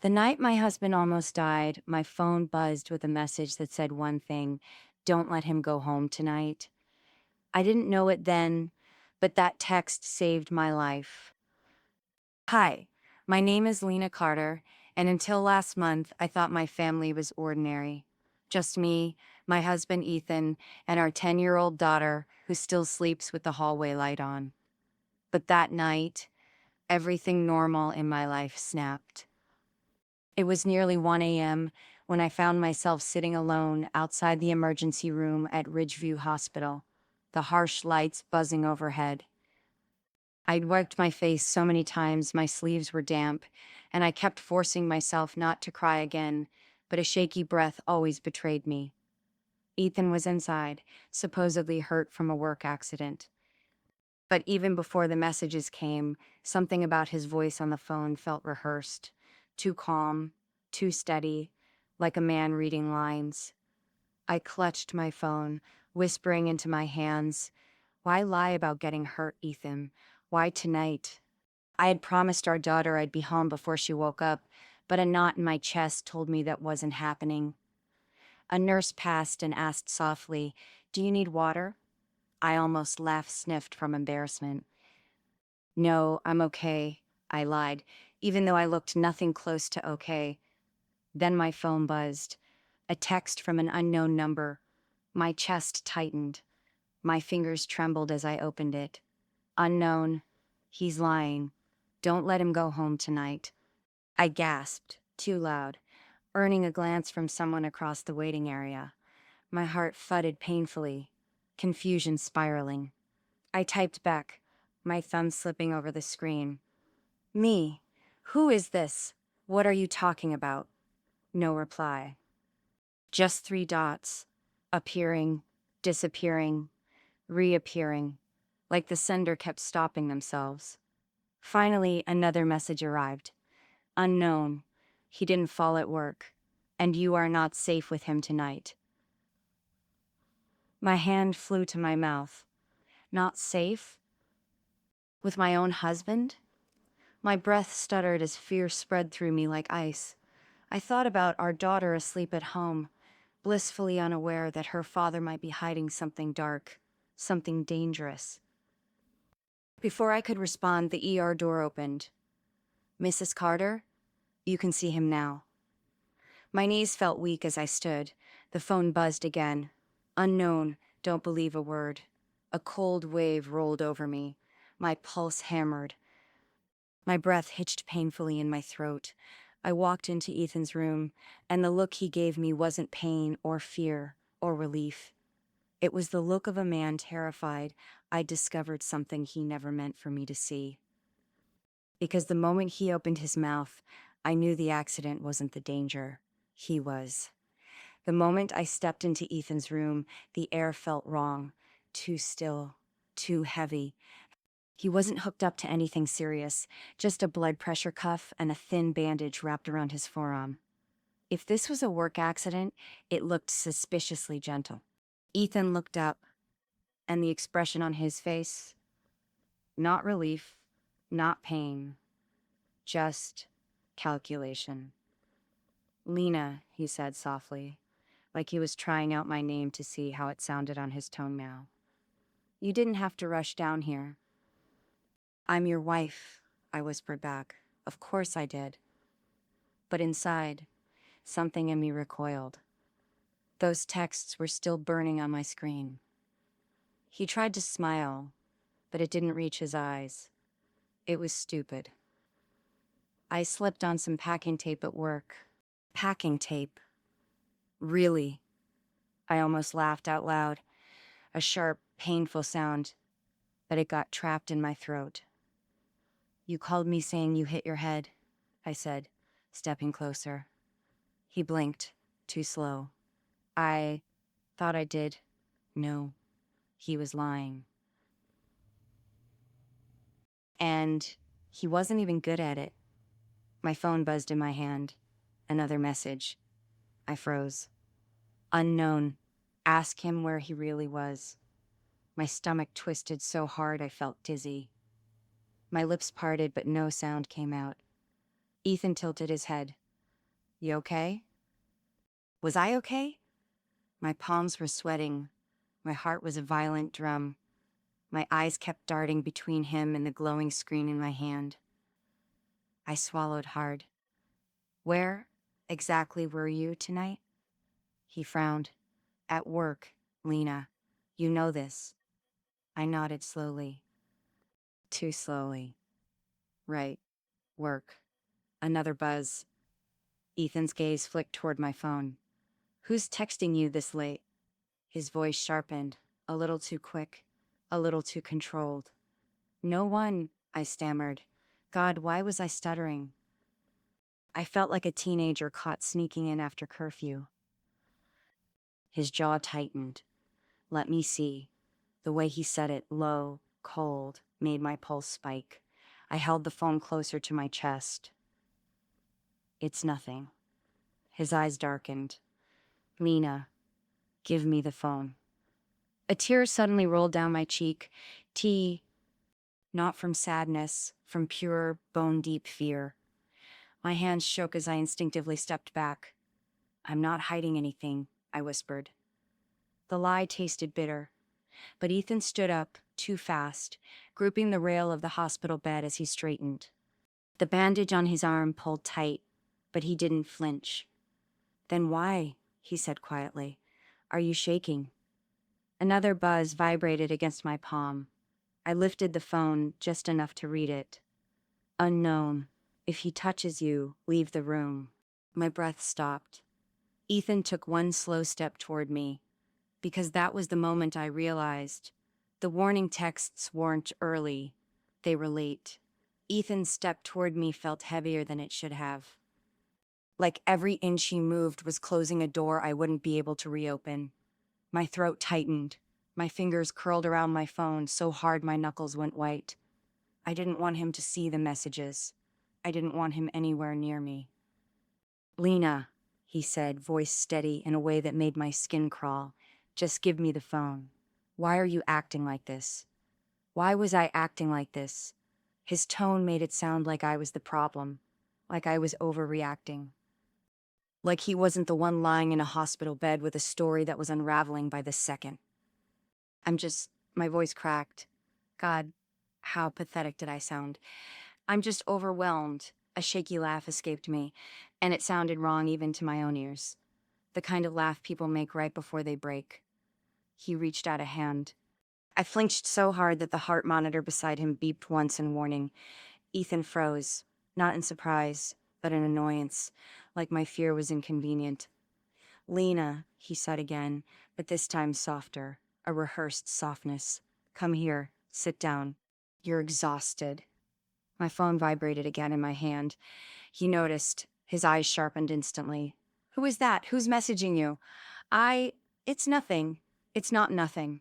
The night my husband almost died, my phone buzzed with a message that said one thing: don't let him go home tonight. I didn't know it then, but that text saved my life. Hi, my name is Lena Carter, and until last month, I thought my family was ordinary. Just me, my husband Ethan, and our 10-year-old daughter who still sleeps with the hallway light on. But that night, everything normal in my life snapped. It was nearly 1 a.m. when I found myself sitting alone outside the emergency room at Ridgeview Hospital, the harsh lights buzzing overhead. I'd wiped my face so many times my sleeves were damp, and I kept forcing myself not to cry again, but a shaky breath always betrayed me. Ethan was inside, supposedly hurt from a work accident. But even before the messages came, something about his voice on the phone felt rehearsed, too calm, too steady, like a man reading lines. I clutched my phone, whispering into my hands, "Why lie about getting hurt, Ethan? Why tonight?" I had promised our daughter I'd be home before she woke up, but a knot in my chest told me that wasn't happening. A nurse passed and asked softly, "Do you need water?" I almost laugh-sniffed from embarrassment. "No, I'm okay," I lied, even though I looked nothing close to okay. Then my phone buzzed. A text from an unknown number. My chest tightened. My fingers trembled as I opened it. Unknown. He's lying. Don't let him go home tonight. I gasped, too loud, earning a glance from someone across the waiting area. My heart thudded painfully, confusion spiraling. I typed back, my thumb slipping over the screen. "Me. Who is this? What are you talking about?" No reply. Just 3 dots. Appearing, disappearing, reappearing, like the sender kept stopping themselves. Finally, another message arrived. Unknown. He didn't fall at work, and you are not safe with him tonight. My hand flew to my mouth. Not safe? With my own husband? My breath stuttered as fear spread through me like ice. I thought about our daughter asleep at home, blissfully unaware that her father might be hiding something dark, something dangerous. Before I could respond, the ER door opened. "Mrs. Carter? You can see him now." My knees felt weak as I stood. The phone buzzed again. Unknown, don't believe a word. A cold wave rolled over me. My pulse hammered. My breath hitched painfully in my throat. I walked into Ethan's room, and the look he gave me wasn't pain or fear or relief. It was the look of a man terrified I'd discovered something he never meant for me to see. Because the moment he opened his mouth, I knew the accident wasn't the danger. He was. The moment I stepped into Ethan's room, the air felt wrong. Too still, too heavy. He wasn't hooked up to anything serious, just a blood pressure cuff and a thin bandage wrapped around his forearm. If this was a work accident, it looked suspiciously gentle. Ethan looked up, and the expression on his face, not relief, not pain, just calculation. "Lena," he said softly, like he was trying out my name to see how it sounded on his tone now. "You didn't have to rush down here." "I'm your wife," I whispered back. "Of course I did." But inside, something in me recoiled. Those texts were still burning on my screen. He tried to smile, but it didn't reach his eyes. It was stupid. I slipped on some packing tape at work. Packing tape? Really? I almost laughed out loud, a sharp, painful sound, but it got trapped in my throat. "You called me saying you hit your head," I said, stepping closer. He blinked, too slow. "I thought I did." No, he was lying. And he wasn't even good at it. My phone buzzed in my hand. Another message. I froze. Unknown. Ask him where he really was. My stomach twisted so hard I felt dizzy. My lips parted, but no sound came out. Ethan tilted his head. You okay? Was I okay? My palms were sweating. My heart was a violent drum. My eyes kept darting between him and the glowing screen in my hand. I swallowed hard. Where exactly were you tonight? He frowned. At work, Lena. You know this. I nodded slowly. Too slowly. Right. Work. Another buzz. Ethan's gaze flicked toward my phone. Who's texting you this late? His voice sharpened. A little too quick. A little too controlled. No one, I stammered. God, why was I stuttering? I felt like a teenager caught sneaking in after curfew. His jaw tightened. Let me see. The way he said it, low, cold, made my pulse spike. I held the phone closer to my chest. It's nothing. His eyes darkened. Lena, give me the phone. A tear suddenly rolled down my cheek. Not from sadness, from pure, bone-deep fear. My hands shook as I instinctively stepped back. I'm not hiding anything, I whispered. The lie tasted bitter, but Ethan stood up, too fast, gripping the rail of the hospital bed as he straightened. The bandage on his arm pulled tight, but he didn't flinch. Then why, he said quietly, are you shaking? Another buzz vibrated against my palm. I lifted the phone just enough to read it. Unknown. If he touches you, leave the room. My breath stopped. Ethan took one slow step toward me, because that was the moment I realized. The warning texts weren't early. They were late. Ethan's step toward me felt heavier than it should have. Like every inch he moved was closing a door I wouldn't be able to reopen. My throat tightened. My fingers curled around my phone so hard my knuckles went white. I didn't want him to see the messages. I didn't want him anywhere near me. Lena, he said, voice steady in a way that made my skin crawl. Just give me the phone. Why are you acting like this? Why was I acting like this? His tone made it sound like I was the problem, like I was overreacting. Like he wasn't the one lying in a hospital bed with a story that was unraveling by the second. My voice cracked. God, how pathetic did I sound? I'm just overwhelmed. A shaky laugh escaped me, and it sounded wrong even to my own ears. The kind of laugh people make right before they break. He reached out a hand. I flinched so hard that the heart monitor beside him beeped once in warning. Ethan froze, not in surprise, but in annoyance, like my fear was inconvenient. Lena, he said again, but this time softer, a rehearsed softness. Come here, sit down. You're exhausted. My phone vibrated again in my hand. He noticed. His eyes sharpened instantly. Who is that? Who's messaging you? It's nothing. It's not nothing.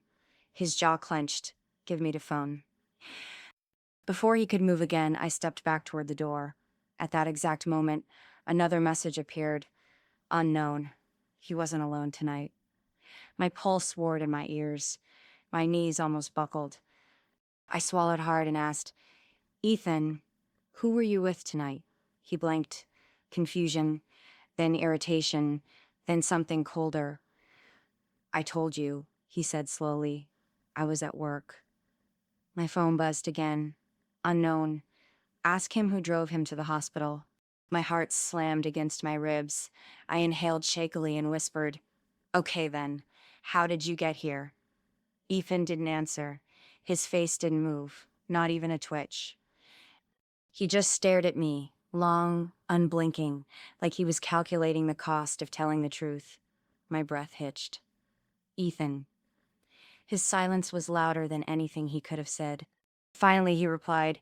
His jaw clenched. Give me the phone. Before he could move again, I stepped back toward the door. At that exact moment, another message appeared. Unknown. He wasn't alone tonight. My pulse roared in my ears. My knees almost buckled. I swallowed hard and asked, Ethan, who were you with tonight? He blinked. Confusion, then irritation, then something colder. I told you, he said slowly. I was at work. My phone buzzed again. Unknown. Ask him who drove him to the hospital. My heart slammed against my ribs. I inhaled shakily and whispered, Okay then, how did you get here? Ethan didn't answer. His face didn't move, not even a twitch. He just stared at me, long, unblinking, like he was calculating the cost of telling the truth. My breath hitched. Ethan. His silence was louder than anything he could have said. Finally, he replied,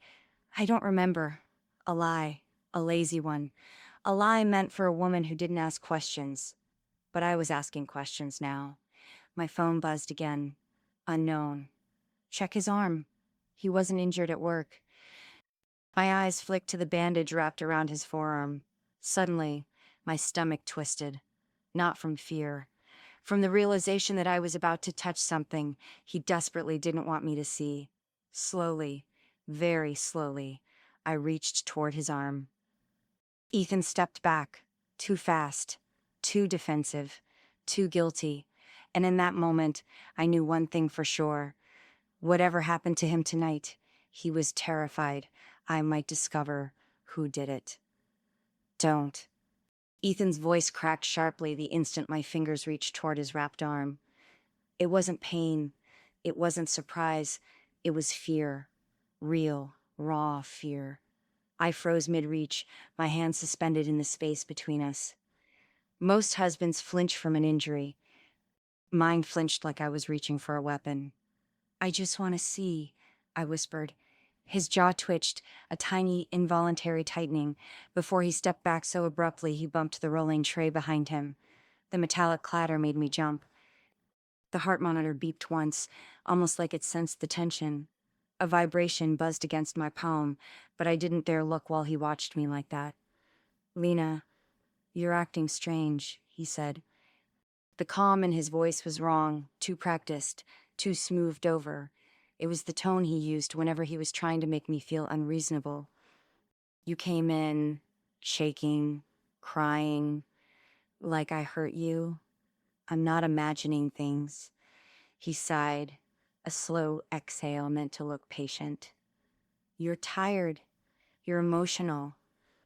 I don't remember. A lie. A lazy one. A lie meant for a woman who didn't ask questions. But I was asking questions now. My phone buzzed again. Unknown. Check his arm. He wasn't injured at work. My eyes flicked to the bandage wrapped around his forearm. Suddenly, my stomach twisted. Not from fear. From the realization that I was about to touch something he desperately didn't want me to see. Slowly, very slowly, I reached toward his arm. Ethan stepped back. Too fast, too defensive, too guilty. And in that moment, I knew one thing for sure. Whatever happened to him tonight, he was terrified I might discover who did it. Don't. Ethan's voice cracked sharply the instant my fingers reached toward his wrapped arm. It wasn't pain. It wasn't surprise. It was fear. Real, raw fear. I froze mid-reach, my hands suspended in the space between us. Most husbands flinch from an injury. Mine flinched like I was reaching for a weapon. I just want to see, I whispered. His jaw twitched, a tiny, involuntary tightening, before he stepped back so abruptly he bumped the rolling tray behind him. The metallic clatter made me jump. The heart monitor beeped once, almost like it sensed the tension. A vibration buzzed against my palm, but I didn't dare look while he watched me like that. "Lena, you're acting strange," he said. The calm in his voice was wrong, too practiced, too smoothed over. It was the tone he used whenever he was trying to make me feel unreasonable. "You came in, shaking, crying, like I hurt you. I'm not imagining things." He sighed, a slow exhale meant to look patient. "You're tired. You're emotional.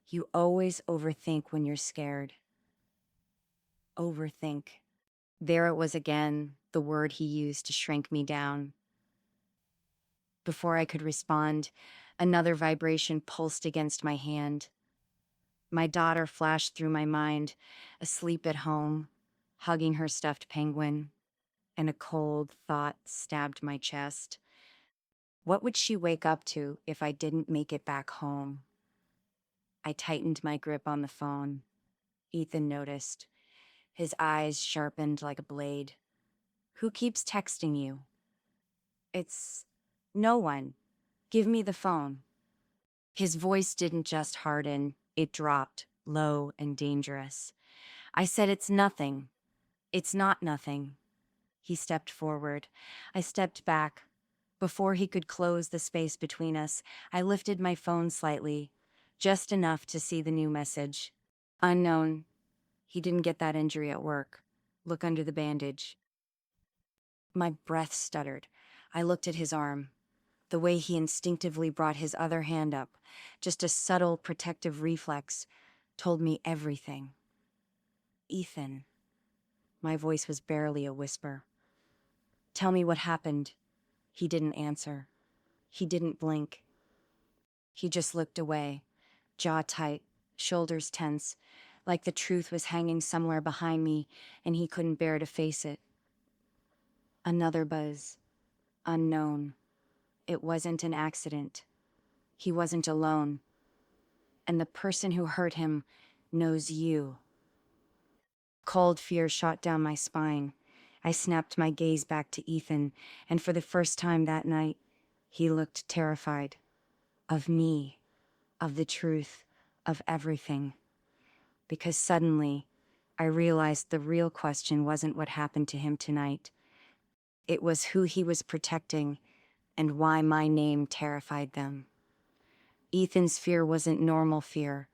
You always overthink when you're scared." Overthink. There it was again, the word he used to shrink me down. Before I could respond, another vibration pulsed against my hand. My daughter flashed through my mind, asleep at home, hugging her stuffed penguin, and a cold thought stabbed my chest. What would she wake up to if I didn't make it back home? I tightened my grip on the phone. Ethan noticed. His eyes sharpened like a blade. "Who keeps texting you?" "It's no one. Give me the phone." His voice didn't just harden, it dropped, low and dangerous. I said, "It's nothing. It's not nothing." He stepped forward. I stepped back. Before he could close the space between us, I lifted my phone slightly, just enough to see the new message. "Unknown. He didn't get that injury at work. Look under the bandage." My breath stuttered. I looked at his arm. The way he instinctively brought his other hand up, just a subtle protective reflex, told me everything. "Ethan." My voice was barely a whisper. "Tell me what happened." He didn't answer. He didn't blink. He just looked away, jaw tight, shoulders tense, like the truth was hanging somewhere behind me and he couldn't bear to face it. Another buzz. Unknown. It wasn't an accident. He wasn't alone. And the person who hurt him knows you. Cold fear shot down my spine. I snapped my gaze back to Ethan, and for the first time that night, he looked terrified. Of me. Of the truth. Of everything. Because suddenly, I realized the real question wasn't what happened to him tonight. It was who he was protecting and why my name terrified them. Ethan's fear wasn't normal fear.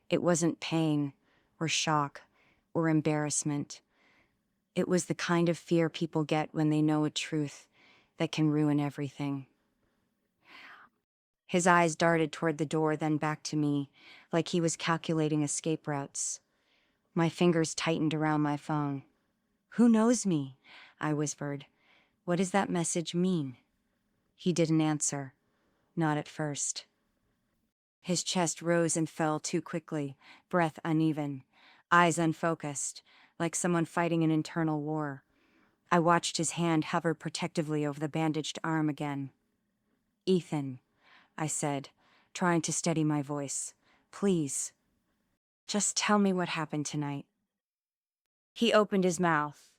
It wasn't pain or shock or embarrassment. It was the kind of fear people get when they know a truth that can ruin everything. His eyes darted toward the door, then back to me, like he was calculating escape routes. My fingers tightened around my phone. "Who knows me?" I whispered. "What does that message mean?" He didn't answer. Not at first. His chest rose and fell too quickly, breath uneven, eyes unfocused, like someone fighting an internal war. I watched his hand hover protectively over the bandaged arm again. "Ethan," I said, trying to steady my voice. "Please, just tell me what happened tonight." He opened his mouth,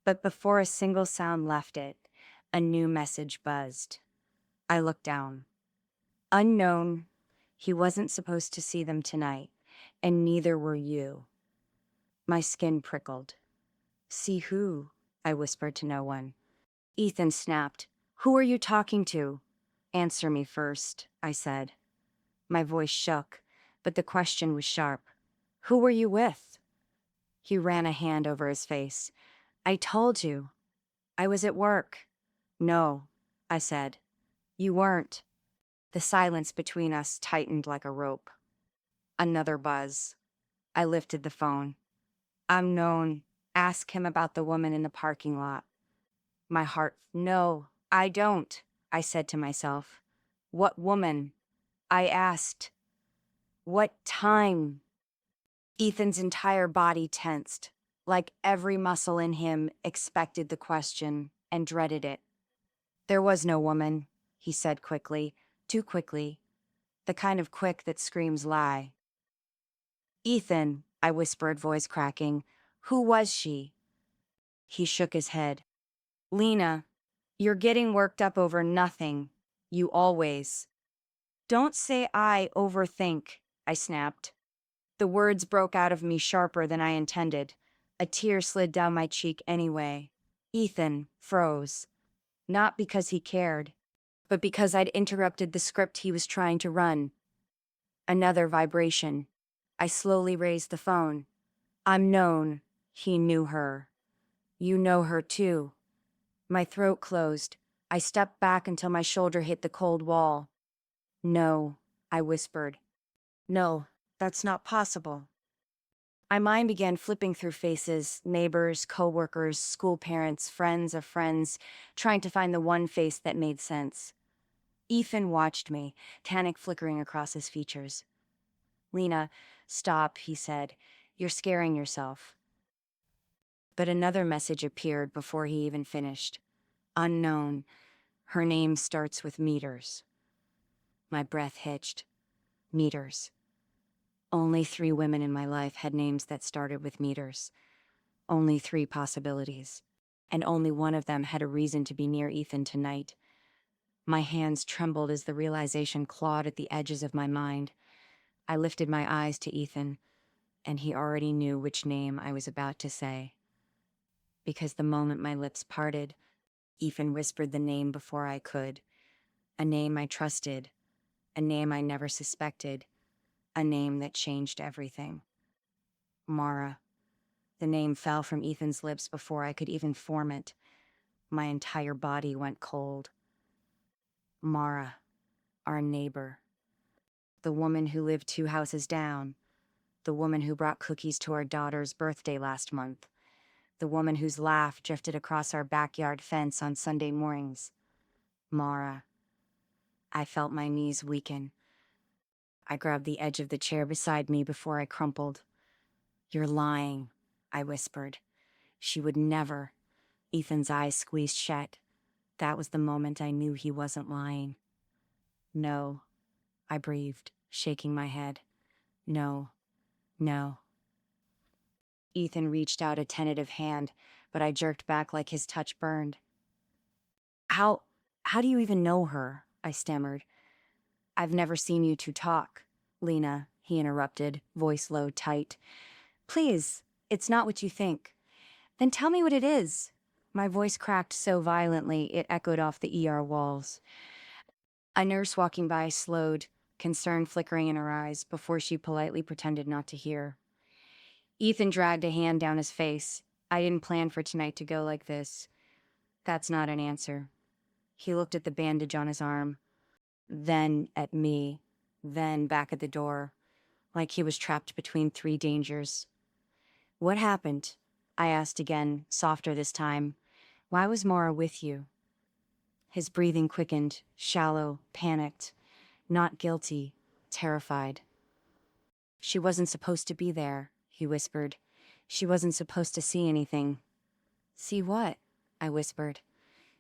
but before a single sound left it, a new message buzzed. I looked down. Unknown. He wasn't supposed to see them tonight, and neither were you. My skin prickled. "See who?" I whispered to no one. Ethan snapped. "Who are you talking to?" "Answer me first," I said. My voice shook, but the question was sharp. "Who were you with?" He ran a hand over his face. I told you. I was at work. No, I said. You weren't. The silence between us tightened like a rope. Another buzz. I lifted the phone. Unknown. Ask him about the woman in the parking lot. My heart. No, I don't, I said to myself. What woman? I asked. What time? Ethan's entire body tensed, like every muscle in him expected the question and dreaded it. There was no woman, he said quickly, too quickly, the kind of quick that screams lie. Ethan, I whispered, voice cracking, who was she? He shook his head. Lena, you're getting worked up over nothing. You always. Don't say I overthink, I snapped. The words broke out of me sharper than I intended. A tear slid down my cheek anyway. Ethan froze. Not because he cared, but because I'd interrupted the script he was trying to run. Another vibration. I slowly raised the phone. I'm known. He knew her. You know her too. My throat closed. I stepped back until my shoulder hit the cold wall. No, I whispered. No, that's not possible. My mind began flipping through faces, neighbors, coworkers, school parents, friends of friends, trying to find the one face that made sense. Ethan watched me, panic flickering across his features. Lena, stop, he said. You're scaring yourself. But another message appeared before he even finished. Unknown. Her name starts with meters. My breath hitched. Meters. Only 3 women in my life had names that started with meters. Only 3 possibilities. And only one of them had a reason to be near Ethan tonight. My hands trembled as the realization clawed at the edges of my mind. I lifted my eyes to Ethan, and he already knew which name I was about to say. Because the moment my lips parted, Ethan whispered the name before I could. A name I trusted. A name I never suspected. A name that changed everything. Mara. The name fell from Ethan's lips before I could even form it. My entire body went cold. Mara. Our neighbor. The woman who lived 2 houses down. The woman who brought cookies to our daughter's birthday last month. The woman whose laugh drifted across our backyard fence on Sunday mornings. Mara. I felt my knees weaken. I grabbed the edge of the chair beside me before I crumpled. You're lying, I whispered. She would never. Ethan's eyes squeezed shut. That was the moment I knew he wasn't lying. No, I breathed, shaking my head. No, no. Ethan reached out a tentative hand, but I jerked back like his touch burned. How do you even know her? I stammered. I've never seen you 2 talk, Lena, he interrupted, voice low, tight. Please, it's not what you think. Then tell me what it is. My voice cracked so violently it echoed off the ER walls. A nurse walking by slowed, concern flickering in her eyes, before she politely pretended not to hear. Ethan dragged a hand down his face. I didn't plan for tonight to go like this. That's not an answer. He looked at the bandage on his arm, then at me, then back at the door, like he was trapped between 3 dangers. What happened? I asked again, softer this time. Why was Mara with you? His breathing quickened, shallow, panicked, not guilty, terrified. She wasn't supposed to be there, he whispered. She wasn't supposed to see anything. See what? I whispered.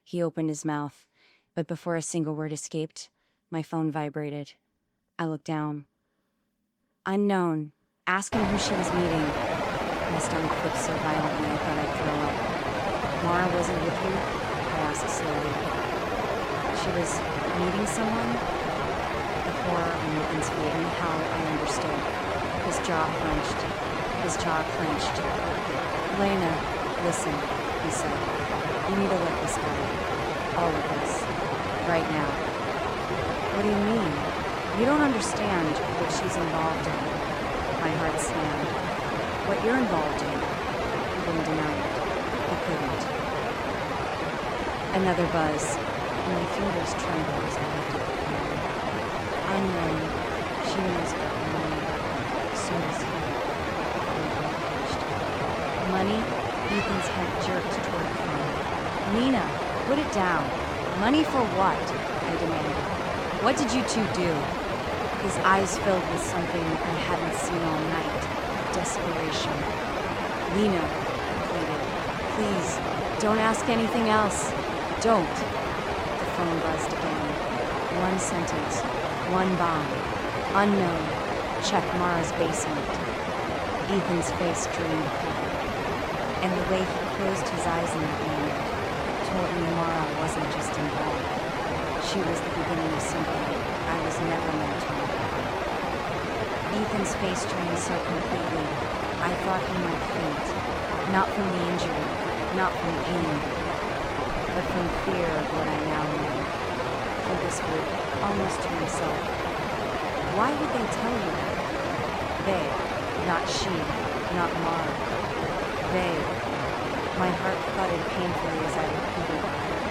He opened his mouth, but before a single word escaped, my phone vibrated. I looked down. Unknown. Ask him who she was meeting. My stomach flipped so violently I thought I'd throw up. Mara wasn't with you? I asked slowly. She was meeting someone? The horror on Ethan's face and how I understood. His jaw clenched. Lena, listen, he said. You need to let this go. All of this. Right now. What do you mean? You don't understand what she's involved in. My heart slammed. what you're involved in. He didn't deny it. He couldn't. Another buzz, and my fingers trembled as I lifted the phone. Unknown, she knows about the money. So does he. Money? Ethan's head jerked toward the phone. Lena, put it down. Money for what? I demanded. What did you two do? His eyes filled with something I hadn't seen all night. Desperation. Lena, I pleaded. Please, don't ask anything else. Don't. The phone buzzed again. One sentence. One bomb. Unknown. Check Mara's basement. Ethan's face drew heavy. And the way he closed his eyes in that moment told me Mara wasn't just involved. She was the beginning of something I was never meant to know about. Ethan's face drained so completely, I thought he might faint. Not from the injury, not from pain, but from fear of what I now knew. He whispered, almost to himself, "Why would they tell you that? They, not she, not Mara. They." My heart thudded painfully as I repeated,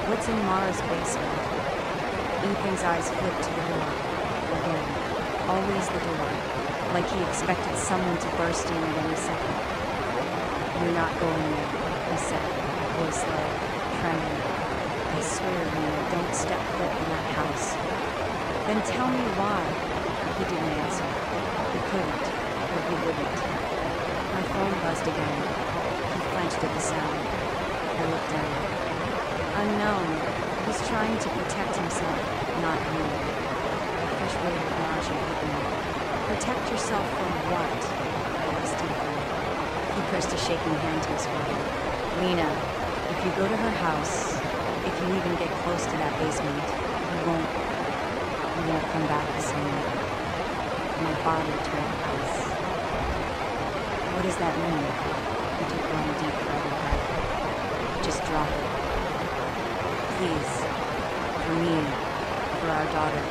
"What's in Mara's basement?" Ethan's eyes flipped to the door. Again, always the door, like he expected someone to burst in at any second. "You're not going there," he said, voice low, trembling. "I swear, Lena, don't step foot in that house." "Then tell me why." He didn't answer. He couldn't, or he wouldn't. My phone buzzed again. He flinched at the sound. I looked down. Unknown. He's trying to protect himself, not you. A fresh wave of nausea hit me. Protect yourself from what? I asked Ethan. He pressed a shaking hand to his forehead. "Lena, if you go to her house, if you even get close to that basement, you won't come back the same." My body turned ice. "What does that mean?" He took one deep breath. "Just drop it. Please. For me. For our daughter."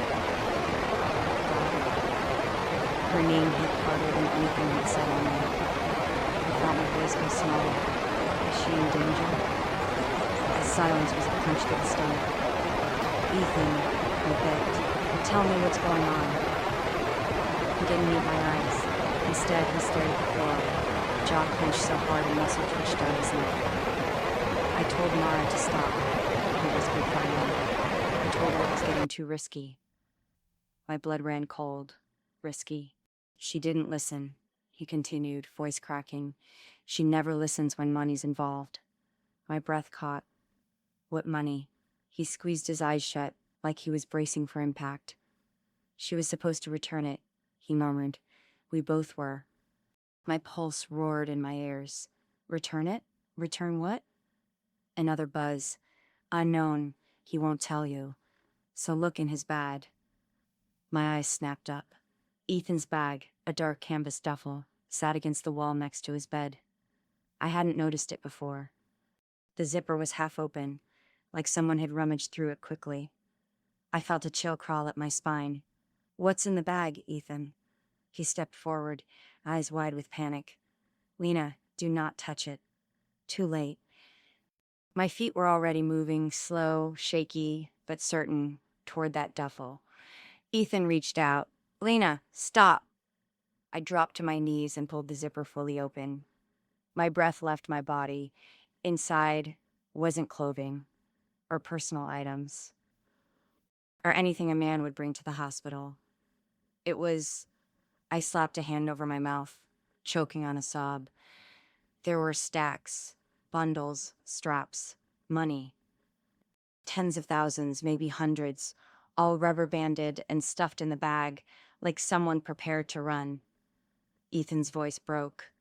Her name hit harder than anything he'd said all night. I felt my voice go small. Is she in danger? The silence was a punch to the stomach. "Ethan," I begged, "tell me what's going on." He didn't meet my eyes. Instead, he stared at the floor, jaw clenched so hard a muscle twitched down his neck. "I told Mara to stop," he whispered finally. "I told her it was getting too risky." My blood ran cold. Risky. "She didn't listen," he continued, voice cracking. "She never listens when money's involved." My breath caught. "What money?" He squeezed his eyes shut, like he was bracing for impact. "She was supposed to return it," he murmured. "We both were." My pulse roared in my ears. "Return it? Return what?" Another buzz. "Unknown. He won't tell you. So look in his bag." My eyes snapped up. Ethan's bag, a dark canvas duffel, sat against the wall next to his bed. I hadn't noticed it before. The zipper was half open, like someone had rummaged through it quickly. I felt a chill crawl up my spine. "What's in the bag, Ethan?" He stepped forward, eyes wide with panic. "Lena, do not touch it." Too late. My feet were already moving, slow, shaky, but certain, toward that duffel. Ethan reached out. "Lena, stop." I dropped to my knees and pulled the zipper fully open. My breath left my body. Inside wasn't clothing, or personal items, or anything a man would bring to the hospital. It was... I slapped a hand over my mouth, choking on a sob. There were stacks, bundles, straps, money. Tens of thousands, maybe hundreds, all rubber-banded and stuffed in the bag, like someone prepared to run. Ethan's voice broke.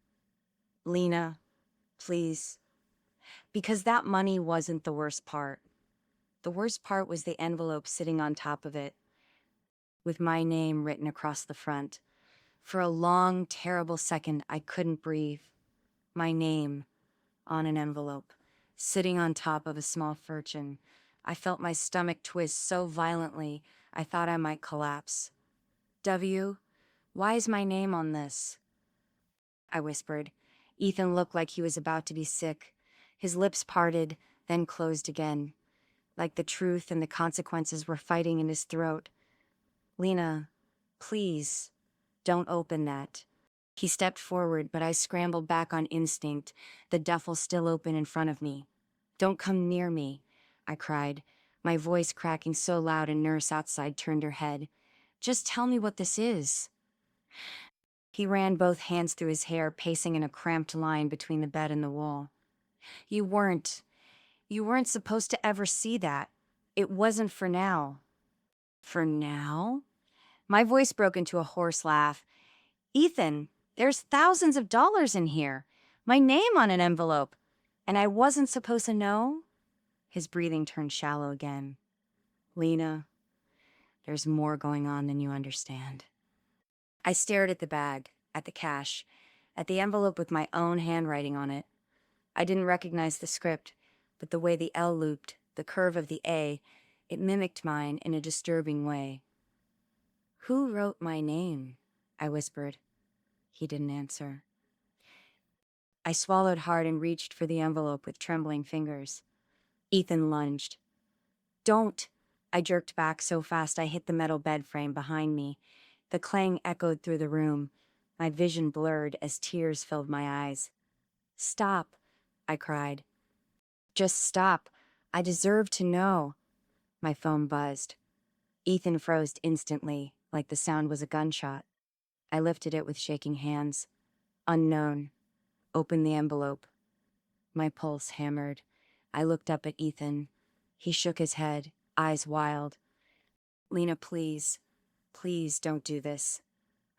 "Lena, please." Because that money wasn't the worst part. The worst part was the envelope sitting on top of it, with my name written across the front. For a long, terrible second, I couldn't breathe. My name on an envelope, sitting on top of a small fortune. I felt my stomach twist so violently, I thought I might collapse. "W, why is my name on this?" I whispered. Ethan looked like he was about to be sick. His lips parted, then closed again, like the truth and the consequences were fighting in his throat. Lena, please, don't open that. He stepped forward, but I scrambled back on instinct, the duffel still open in front of me. Don't come near me, I cried, my voice cracking so loud a nurse outside turned her head. Just tell me what this is. He ran both hands through his hair, pacing in a cramped line between the bed and the wall. You weren't supposed to ever see that. It wasn't for now. For now? My voice broke into a hoarse laugh. Ethan, there's thousands of dollars in here. My name on an envelope. And I wasn't supposed to know? His breathing turned shallow again. Lena, there's more going on than you understand. I stared at the bag, at the cash, at the envelope with my own handwriting on it. I didn't recognize the script, but the way the L looped, the curve of the A, it mimicked mine in a disturbing way. Who wrote my name? I whispered. He didn't answer. I swallowed hard and reached for the envelope with trembling fingers. Ethan lunged. Don't! I jerked back so fast I hit the metal bed frame behind me. The clang echoed through the room. My vision blurred as tears filled my eyes. Stop, I cried. Just stop. I deserve to know. My phone buzzed. Ethan froze instantly, like the sound was a gunshot. I lifted it with shaking hands. Unknown. Opened the envelope. My pulse hammered. I looked up at Ethan. He shook his head, eyes wild. Lena, please. Please don't do this.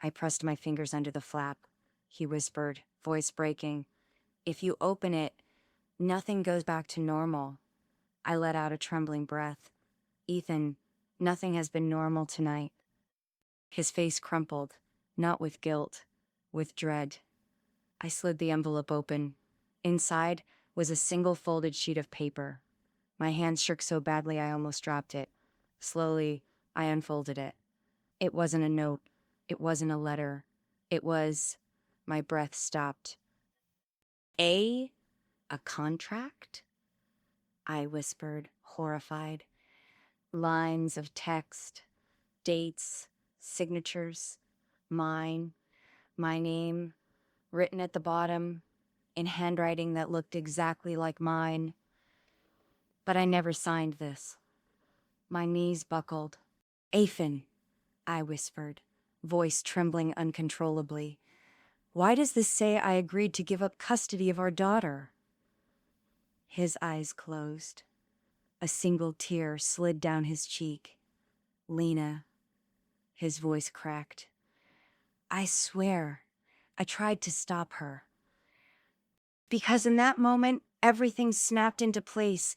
I pressed my fingers under the flap. He whispered, voice breaking. If you open it, nothing goes back to normal. I let out a trembling breath. Ethan, nothing has been normal tonight. His face crumpled, not with guilt, with dread. I slid the envelope open. Inside was a single folded sheet of paper. My hands shook so badly I almost dropped it. Slowly, I unfolded it. It wasn't a note. It wasn't a letter. It was... My breath stopped. A contract? I whispered, horrified. Lines of text, dates, signatures, mine, my name, written at the bottom, in handwriting that looked exactly like mine. But I never signed this. My knees buckled. Ethan, I whispered, voice trembling uncontrollably. Why does this say I agreed to give up custody of our daughter? His eyes closed. A single tear slid down his cheek. Lena. His voice cracked. I swear, I tried to stop her. Because in that moment, everything snapped into place.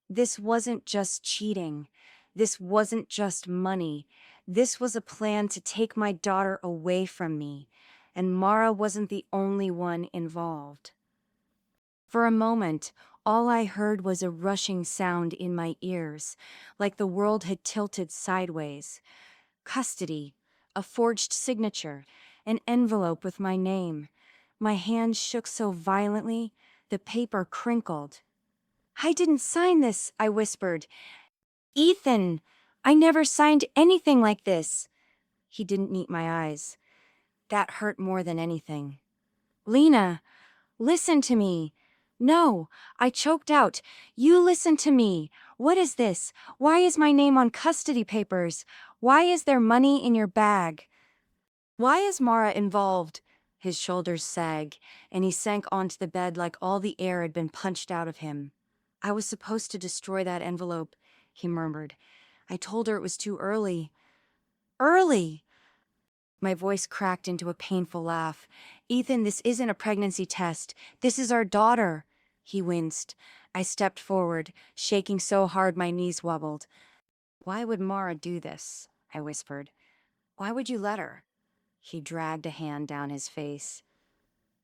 This wasn't just cheating. This wasn't just money. This was a plan to take my daughter away from me. And Mara wasn't the only one involved. For a moment, all I heard was a rushing sound in my ears, like the world had tilted sideways. Custody, a forged signature, an envelope with my name. My hands shook so violently, the paper crinkled. I didn't sign this, I whispered. Ethan, I never signed anything like this. He didn't meet my eyes. That hurt more than anything. Lena, listen to me. No, I choked out. You listen to me. What is this? Why is my name on custody papers? Why is there money in your bag? Why is Mara involved? His shoulders sagged, and he sank onto the bed like all the air had been punched out of him. I was supposed to destroy that envelope, he murmured. I told her it was too early. Early! My voice cracked into a painful laugh. Ethan, this isn't a pregnancy test. This is our daughter. He winced. I stepped forward, shaking so hard my knees wobbled. Why would Mara do this? I whispered. Why would you let her? He dragged a hand down his face.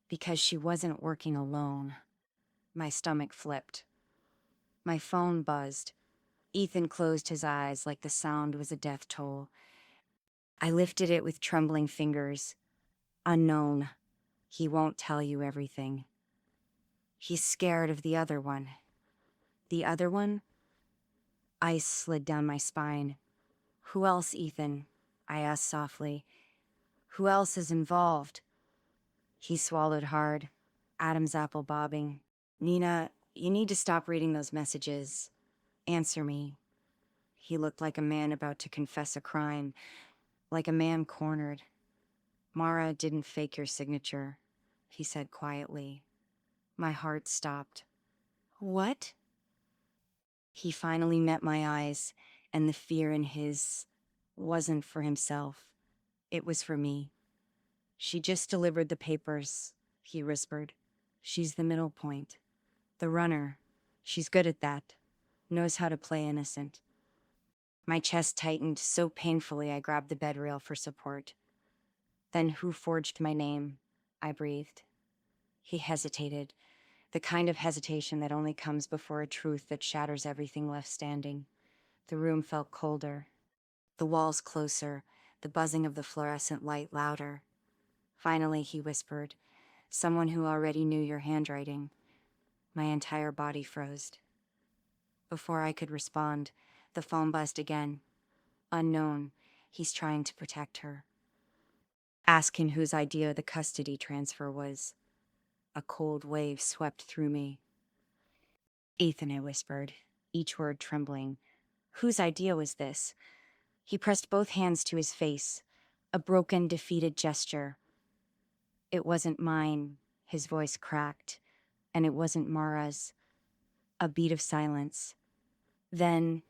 Because she wasn't working alone. My stomach flipped. My phone buzzed. Ethan closed his eyes like the sound was a death toll. I lifted it with trembling fingers. Unknown. He won't tell you everything. He's scared of the other one. The other one? Ice slid down my spine. Who else, Ethan? I asked softly. Who else is involved? He swallowed hard, Adam's apple bobbing. Nina, you need to stop reading those messages. Answer me. He looked like a man about to confess a crime, like a man cornered. Mara didn't fake your signature, he said quietly. My heart stopped. What? He finally met my eyes, and the fear in his wasn't for himself. It was for me. She just delivered the papers, he whispered. She's the middle point. The runner. She's good at that. Knows how to play innocent. My chest tightened so painfully I grabbed the bed rail for support. Then who forged my name? I breathed. He hesitated, the kind of hesitation that only comes before a truth that shatters everything left standing. The room felt colder, the walls closer, the buzzing of the fluorescent light louder. Finally, he whispered, someone who already knew your handwriting. My entire body froze. Before I could respond, the phone buzzed again. Unknown, he's trying to protect her. Asking whose idea the custody transfer was. A cold wave swept through me. Ethan, I whispered, each word trembling. Whose idea was this? He pressed both hands to his face, a broken, defeated gesture. It wasn't mine, his voice cracked, and it wasn't Mara's. A beat of silence. Then,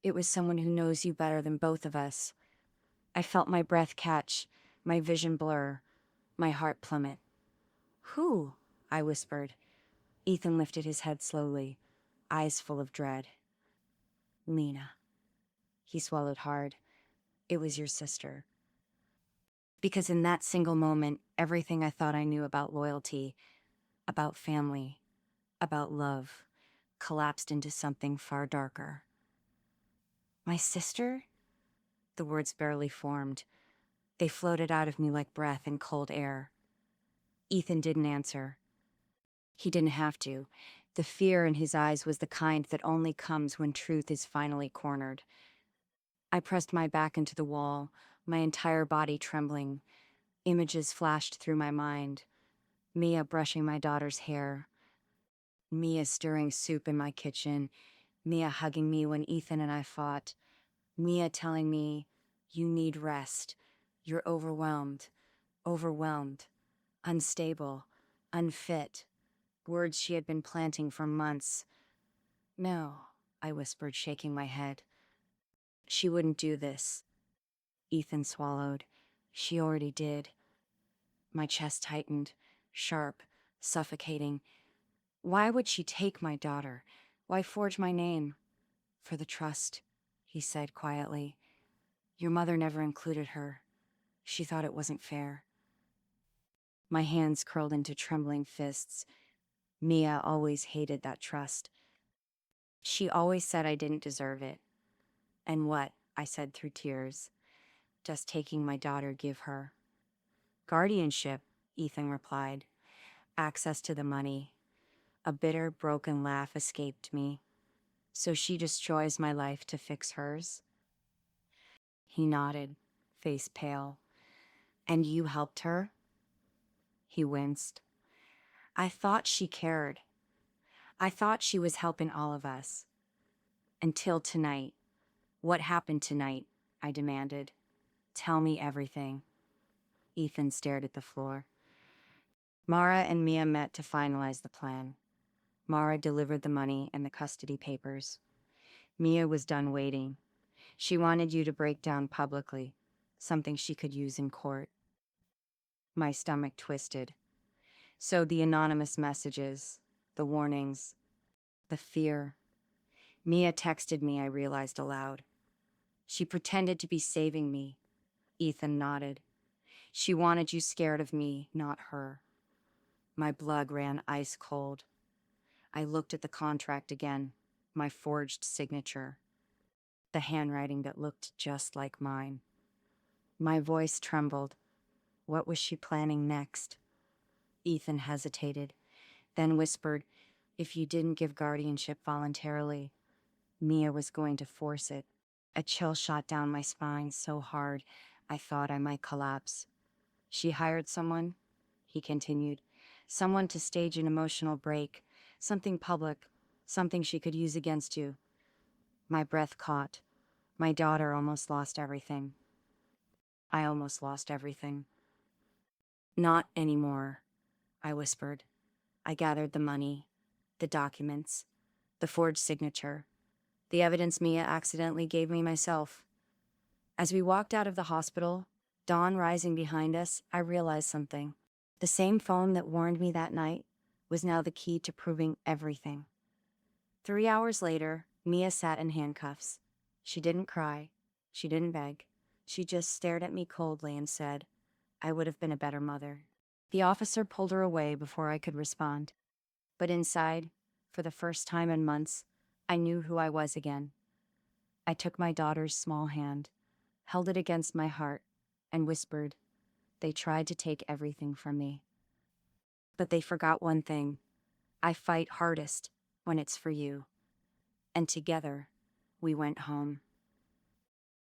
it was someone who knows you better than both of us. I felt my breath catch, my vision blur, my heart plummet. Who? I whispered. Ethan lifted his head slowly, eyes full of dread. Lena. He swallowed hard. It was your sister. Because in that single moment, everything I thought I knew about loyalty, about family, about love, collapsed into something far darker. My sister? The words barely formed. They floated out of me like breath in cold air. Ethan didn't answer. He didn't have to. The fear in his eyes was the kind that only comes when truth is finally cornered. I pressed my back into the wall, my entire body trembling. Images flashed through my mind. Mia brushing my daughter's hair. Mia stirring soup in my kitchen. Mia hugging me when Ethan and I fought. Mia telling me, you need rest. You're overwhelmed. Overwhelmed. Unstable. Unfit. Words she had been planting for months. No, I whispered, shaking my head. She wouldn't do this. Ethan swallowed. She already did. My chest tightened, sharp, suffocating. Why would she take my daughter? Why forge my name? For the trust, he said quietly. Your mother never included her. She thought it wasn't fair. My hands curled into trembling fists. Mia always hated that trust. She always said I didn't deserve it. And what? I said through tears. Just taking my daughter give her. Guardianship, Ethan replied. Access to the money. A bitter, broken laugh escaped me. So she destroys my life to fix hers? He nodded, face pale. And you helped her? He winced. I thought she cared. I thought she was helping all of us. Until tonight. What happened tonight? I demanded. Tell me everything. Ethan stared at the floor. Mara and Mia met to finalize the plan. Mara delivered the money and the custody papers. Mia was done waiting. She wanted you to break down publicly, something she could use in court. My stomach twisted. So the anonymous messages, the warnings, the fear. Mia texted me, I realized aloud. She pretended to be saving me. Ethan nodded. She wanted you scared of me, not her. My blood ran ice cold. I looked at the contract again, my forged signature, the handwriting that looked just like mine. My voice trembled. What was she planning next? Ethan hesitated, then whispered, "If you didn't give guardianship voluntarily, Mia was going to force it." A chill shot down my spine so hard I thought I might collapse. "She hired someone," he continued. "Someone to stage an emotional break. Something public. Something she could use against you." My breath caught. My daughter almost lost everything. I almost lost everything. "Not anymore," I whispered. I gathered the money, the documents, the forged signature, the evidence Mia accidentally gave me myself. As we walked out of the hospital, dawn rising behind us, I realized something. The same phone that warned me that night was now the key to proving everything. 3 hours later, Mia sat in handcuffs. She didn't cry. She didn't beg. She just stared at me coldly and said, "I would have been a better mother." The officer pulled her away before I could respond. But inside, for the first time in months, I knew who I was again. I took my daughter's small hand, held it against my heart, and whispered, "They tried to take everything from me. But they forgot one thing. I fight hardest when it's for you." And together, we went home.